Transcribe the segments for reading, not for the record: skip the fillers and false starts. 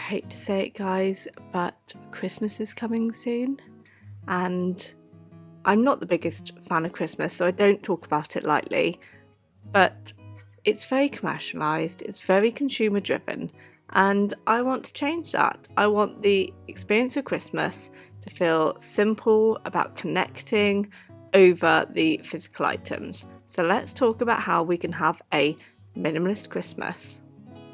hate to say it, guys, but Christmas is coming soon, and I'm not the biggest fan of Christmas, so I don't talk about it lightly, but it's very commercialised, it's very consumer driven, and I want to change that. I want the experience of Christmas to feel simple, about connecting over the physical items. So let's talk about how we can have a minimalist Christmas.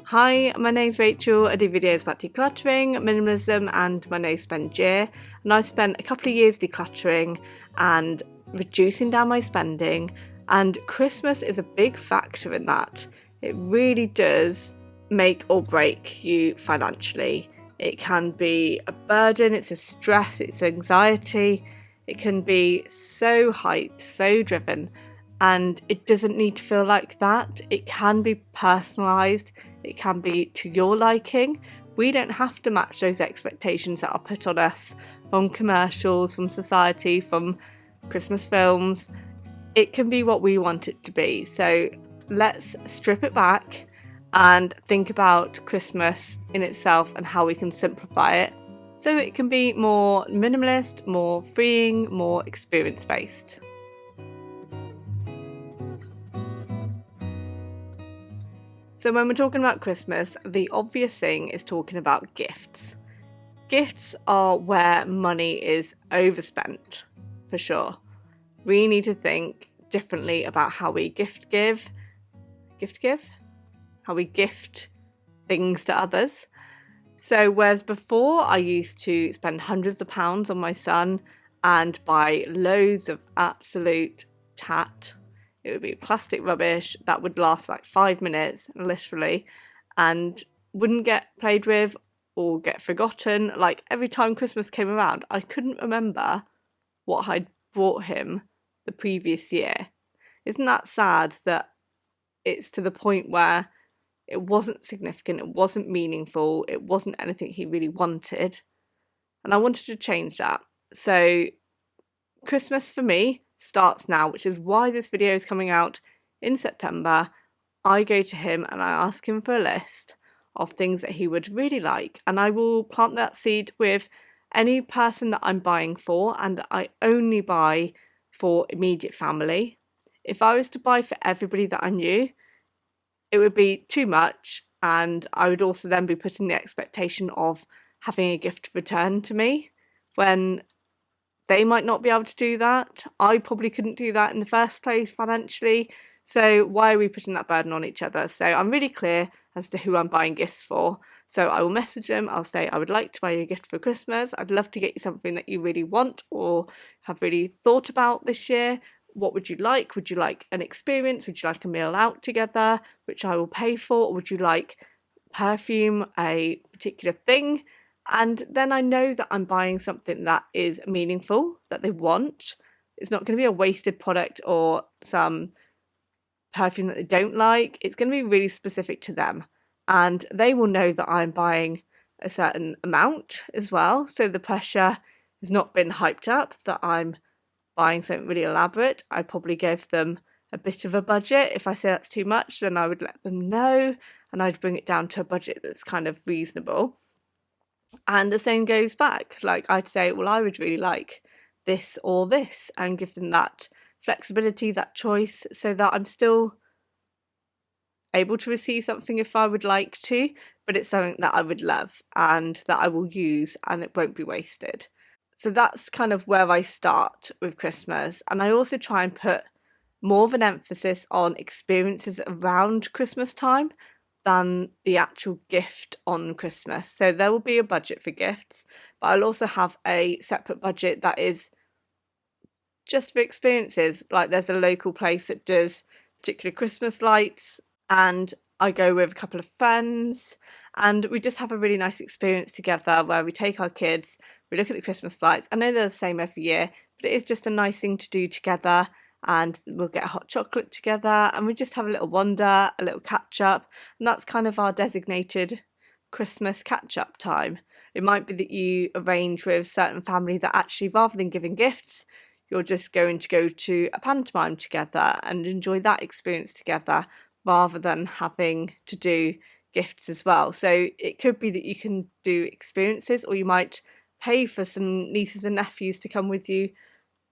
Hi, my name's Rachel. I do videos about decluttering, minimalism and my no spend year, and I've spent a couple of years decluttering and reducing down my spending, and Christmas is a big factor in that. It really does make or break you financially. It can be a burden, it's a stress, it's anxiety, it can be so hyped, so driven, and it doesn't need to feel like that. It can be personalised, it can be to your liking. We don't have to match those expectations that are put on us from commercials, from society, from Christmas films. It can be what we want it to be. So let's strip it back and think about Christmas in itself and how we can simplify it so it can be more minimalist, more freeing, more experience based. So when we're talking about Christmas, the obvious thing is talking about gifts. Gifts are where money is overspent, for sure. We need to think differently about how we how we gift things to others. So whereas before I used to spend hundreds of pounds on my son and buy loads of absolute tat, it would be plastic rubbish that would last like 5 minutes, literally, and wouldn't get played with or get forgotten. Like every time Christmas came around, I couldn't remember what I'd bought him the previous year. Isn't that sad that it's to the point where it wasn't significant, it wasn't meaningful, it wasn't anything he really wanted? And I wanted to change that. So Christmas for me starts now, which is why this video is coming out in September. I go to him and I ask him for a list of things that he would really like, and I will plant that seed with any person that I'm buying for, and I only buy for immediate family. If I was to buy for everybody that I knew, it would be too much, and I would also then be putting the expectation of having a gift returned to me when they might not be able to do that. I probably couldn't do that in the first place financially. So why are we putting that burden on each other? So I'm really clear as to who I'm buying gifts for. So I will message them. I'll say, I would like to buy you a gift for Christmas. I'd love to get you something that you really want or have really thought about this year. What would you like? Would you like an experience? Would you like a meal out together, which I will pay for? Or would you like perfume, a particular thing? And then I know that I'm buying something that is meaningful, that they want. It's not going to be a wasted product or some perfume that they don't like. It's going to be really specific to them. And they will know that I'm buying a certain amount as well. So the pressure has not been hyped up that I'm buying something really elaborate. I probably give them a bit of a budget. If I say that's too much, then I would let them know and I'd bring it down to a budget that's kind of reasonable. And the same goes back. Like I'd say, well, I would really like this or this, and give them that flexibility, that choice, so that I'm still able to receive something if I would like to, but it's something that I would love and that I will use and it won't be wasted. So that's kind of where I start with Christmas. And I also try and put more of an emphasis on experiences around Christmas time than the actual gift on Christmas. So there will be a budget for gifts, but I'll also have a separate budget that is just for experiences. Like there's a local place that does particular Christmas lights, and I go with a couple of friends and we just have a really nice experience together where we take our kids, we look at the Christmas lights. I know they're the same every year, but it is just a nice thing to do together. And we'll get a hot chocolate together and we just have a little wander, a little catch up, and that's kind of our designated Christmas catch up time. It might be that you arrange with certain family that actually, rather than giving gifts, you're just going to go to a pantomime together and enjoy that experience together, rather than having to do gifts as well. So it could be that you can do experiences, or you might pay for some nieces and nephews to come with you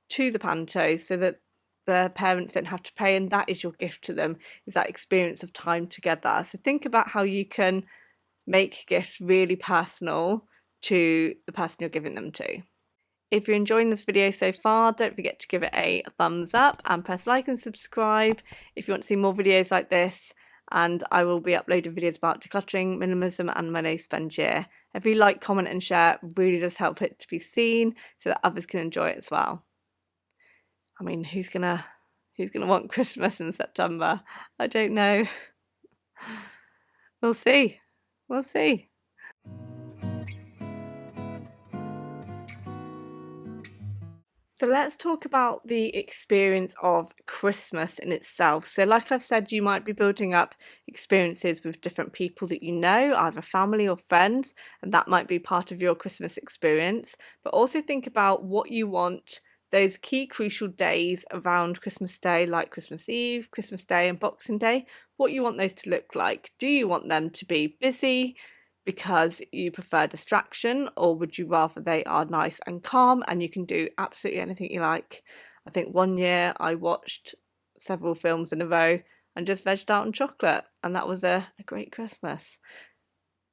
to the panto so that the parents don't have to pay, and that is your gift to them, is that experience of time together. So think about how you can make gifts really personal to the person you're giving them to. If you're enjoying this video so far, don't forget to give it a thumbs up and press like and subscribe if you want to see more videos like this. And I will be uploading videos about decluttering, minimalism and my no spend year. If you like, comment and share, it really does help it to be seen so that others can enjoy it as well. I mean, who's gonna want Christmas in September? I don't know. We'll see. We'll see. So let's talk about the experience of Christmas in itself. So like I've said, you might be building up experiences with different people that you know, either family or friends, and that might be part of your Christmas experience. But also think about what you want those key crucial days around Christmas Day, like Christmas Eve, Christmas Day and Boxing Day, what you want those to look like. Do you want them to be busy because you prefer distraction, or would you rather they are nice and calm and you can do absolutely anything you like? I think one year I watched several films in a row and just vegged out on chocolate, and that was a great Christmas.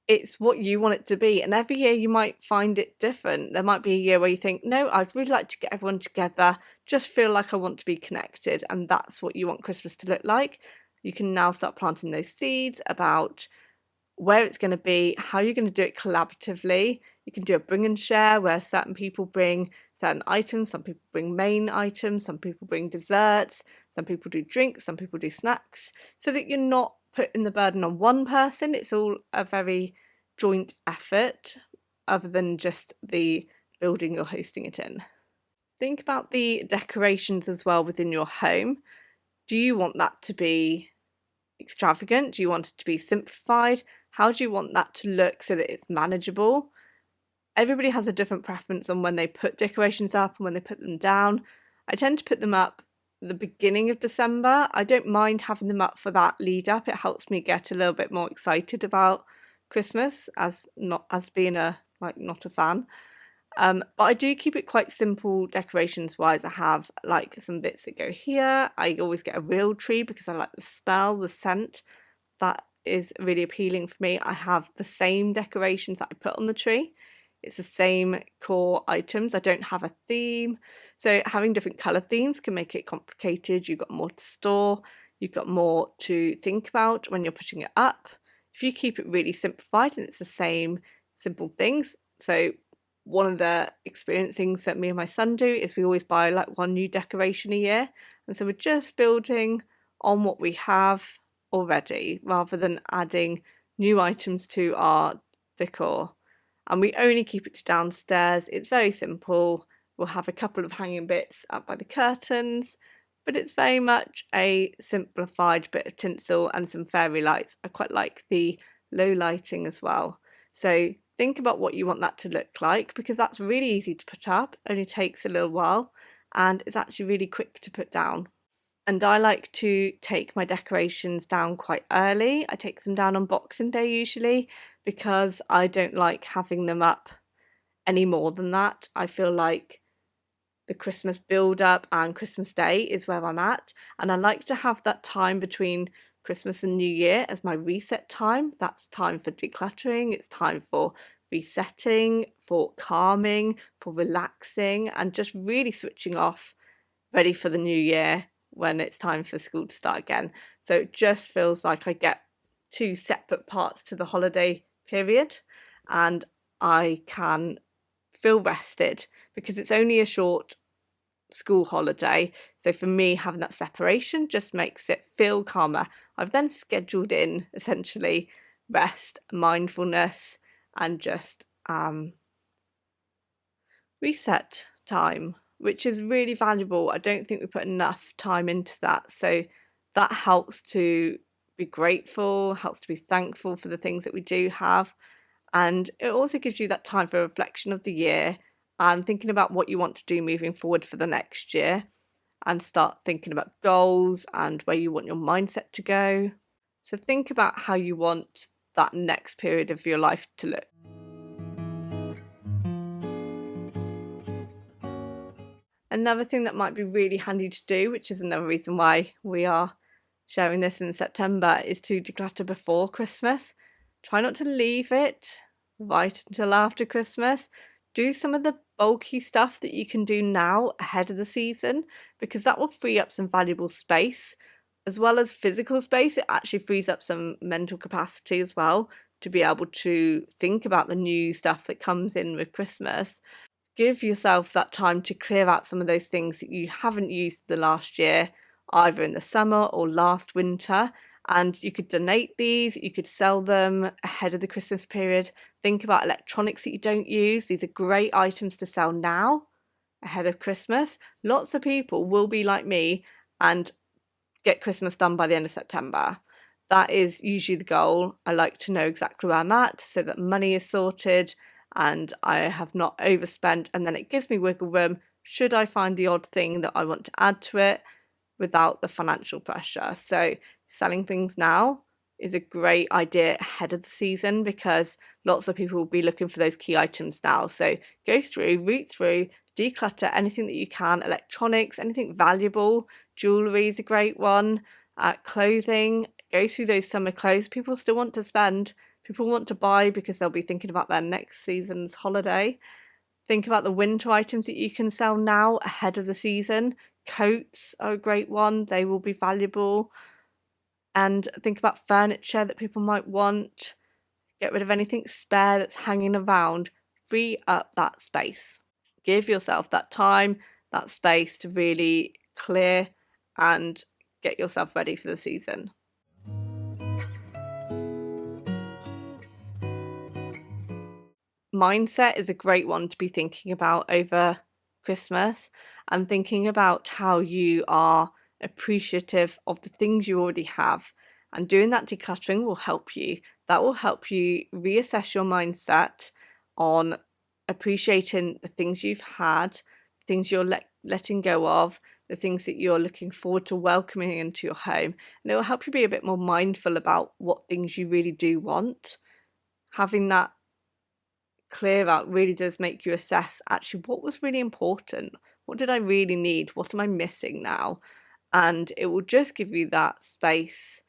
It's what you want it to be, and every year you might find it different. There might be a year where you think, no, I'd really like to get everyone together, just feel like I want to be connected, and that's what you want Christmas to look like. You can now start planting those seeds about where it's going to be, how you're going to do it collaboratively. You can do a bring and share where certain people bring certain items, some people bring main items, some people bring desserts, some people do drinks, some people do snacks, so that you're not putting the burden on one person. It's all a very joint effort other than just the building you're hosting it in. Think about the decorations as well within your home. Do you want that to be extravagant? Do you want it to be simplified? How do you want that to look so that it's manageable? Everybody has a different preference on when they put decorations up and when they put them down. I tend to put them up at the beginning of December. I don't mind having them up for that lead up. It helps me get a little bit more excited about Christmas as being not a fan. But I do keep it quite simple decorations wise. I have like some bits that go here. I always get a real tree because I like the smell, the scent. That is really appealing for me. I have the same decorations that I put on the tree. It's the same core items. I don't have a theme. So having different colour themes can make it complicated. You've got more to store. You've got more to think about when you're putting it up. If you keep it really simplified and it's the same simple things. So one of the experience things that me and my son do is we always buy like one new decoration a year. And so we're just building on what we have already rather than adding new items to our decor. And we only keep it to downstairs. It's very simple. We'll have a couple of hanging bits up by the curtains, but it's very much a simplified bit of tinsel and some fairy lights. I quite like the low lighting as well. So think about what you want that to look like, because that's really easy to put up, only takes a little while, and it's actually really quick to put down. And I like to take my decorations down quite early. I take them down on Boxing Day usually, because I don't like having them up any more than that. I feel like the Christmas build up and Christmas Day is where I'm at, and I like to have that time between Christmas and New Year as my reset time. That's time for decluttering, it's time for resetting, for calming, for relaxing, and just really switching off, ready for the new year when it's time for school to start again. So it just feels like I get two separate parts to the holiday period, and I can feel rested because it's only a short school holiday. So for me, having that separation just makes it feel calmer. I've then scheduled in essentially rest, mindfulness, and just reset time, which is really valuable. I don't think we put enough time into that. So that helps to be grateful, helps to be thankful for the things that we do have. And it also gives you that time for reflection of the year and thinking about what you want to do moving forward for the next year, and start thinking about goals and where you want your mindset to go. So think about how you want that next period of your life to look. Another thing that might be really handy to do, which is another reason why we are sharing this in September, is to declutter before Christmas. Try not to leave it right until after Christmas. Do some of the bulky stuff that you can do now ahead of the season, because that will free up some valuable space. As well as physical space, it actually frees up some mental capacity as well to be able to think about the new stuff that comes in with Christmas. Give yourself that time to clear out some of those things that you haven't used the last year, either in the summer or last winter. And you could donate these, you could sell them ahead of the Christmas period. Think about electronics that you don't use. These are great items to sell now ahead of Christmas. Lots of people will be like me and get Christmas done by the end of September. That is usually the goal. I like to know exactly where I'm at so that money is sorted and I have not overspent, and then it gives me wiggle room should I find the odd thing that I want to add to it without the financial pressure. So selling things now is a great idea ahead of the season because lots of people will be looking for those key items now. So go through, root through, declutter anything that you can, electronics, anything valuable, jewellery is a great one, clothing, go through those summer clothes. People still want to spend, people want to buy because they'll be thinking about their next season's holiday. Think about the winter items that you can sell now ahead of the season. Coats are a great one, they will be valuable. And think about furniture that people might want. Get rid of anything spare that's hanging around. Free up that space. Give yourself that time, that space to really clear and get yourself ready for the season. Mindset is a great one to be thinking about over Christmas, and thinking about how you are appreciative of the things you already have. And doing that decluttering will help you. That will help you reassess your mindset on appreciating the things you've had, things you're letting go of, the things that you're looking forward to welcoming into your home. And it will help you be a bit more mindful about what things you really do want. Having that clear out really does make you assess actually what was really important, what did I really need, what am I missing now, and it will just give you that space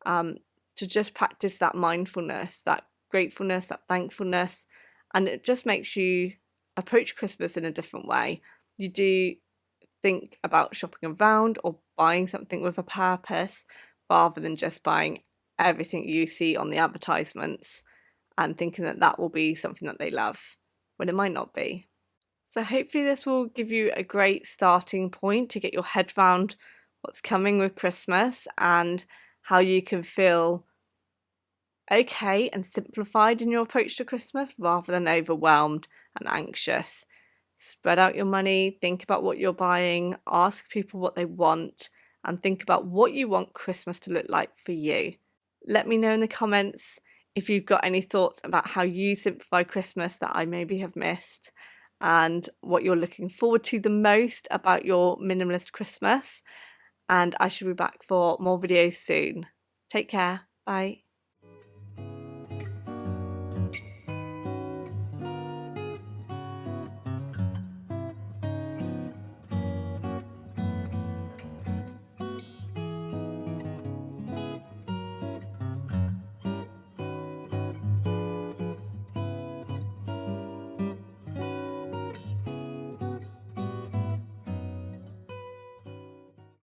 to just practice that mindfulness, that gratefulness, that thankfulness, and it just makes you approach Christmas in a different way. You do think about shopping around or buying something with a purpose rather than just buying everything you see on the advertisements and thinking that that will be something that they love when it might not be. So hopefully this will give you a great starting point to get your head around what's coming with Christmas and how you can feel okay and simplified in your approach to Christmas rather than overwhelmed and anxious. Spread out your money, think about what you're buying, ask people what they want, and think about what you want Christmas to look like for you. Let me know in the comments if you've got any thoughts about how you simplify Christmas that I maybe have missed, and what you're looking forward to the most about your minimalist Christmas. And I should be back for more videos soon. Take care. Bye.